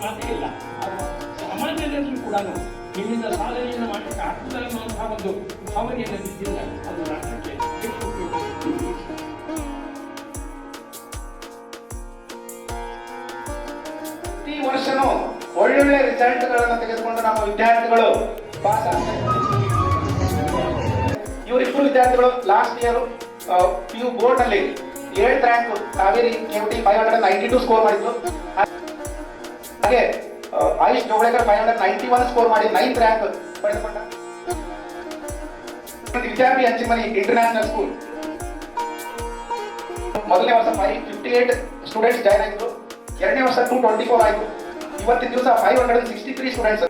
ಮಾತೇ ಇಲ್ಲ. ಸಾಮಾನ್ಯರಲ್ಲಿ ಕೂಡ ನಿಮ್ಮಿಂದ ಸಾಧನೆಯನ್ನು ಮಾಡಲಿಕ್ಕೆ ಆಗ್ತದೆ ಅನ್ನುವಂತಹ ಒಂದು ಭಾವನೆಯನ್ನು ಬಿದ್ದಿಲ್ಲ. ಅದು ರಾಷ್ಟ್ರಕ್ಕೆ ಹೆಚ್ಚು ಉಪಯೋಗ. ಪ್ರತಿ ವರ್ಷನೂ ಒಳ್ಳೊಳ್ಳೆ ರಿಸಲ್ಟ್ಗಳನ್ನು ತೆಗೆದುಕೊಂಡು ನಮ್ಮ ವಿದ್ಯಾರ್ಥಿಗಳು ಪಾಸ್ ಆಗ್ತಾರೆ. ಇವರಿಬ್ಬರು ವಿದ್ಯಾರ್ಥಿಗಳು ಲಾಸ್ಟ್ ಇಯರ್ PU ಬೋರ್ಡ್ ನಲ್ಲಿ 7th rank Kaveri KVT 592 score ಮಾಡಿದ್ರು. ಹಾಗೆ ಆಯುಷ್ ಜೋಗಳೇಕರ್ 591 ಸ್ಕೋರ್ ಮಾಡಿ 9th ರ್ಯಾಂಕ್ ಪಡೆದುಕೊಂಡ. ವಿದ್ಯಾರ್ಥಿ ಹಂಚಿಮನಿ ಇಂಟರ್ನ್ಯಾಷನಲ್ ಸ್ಕೂಲ್ ಮೊದಲನೇ ವರ್ಷ 558 ಸ್ಟೂಡೆಂಟ್ಸ್ ಜಾಯ್ನ್ ಆಗಿದ್ರು. ಎರಡನೇ ವರ್ಷ 224 ಆಯಿತು. ಇವತ್ತಿನ ದಿವಸ 563 ಸ್ಟೂಡೆಂಟ್ಸ್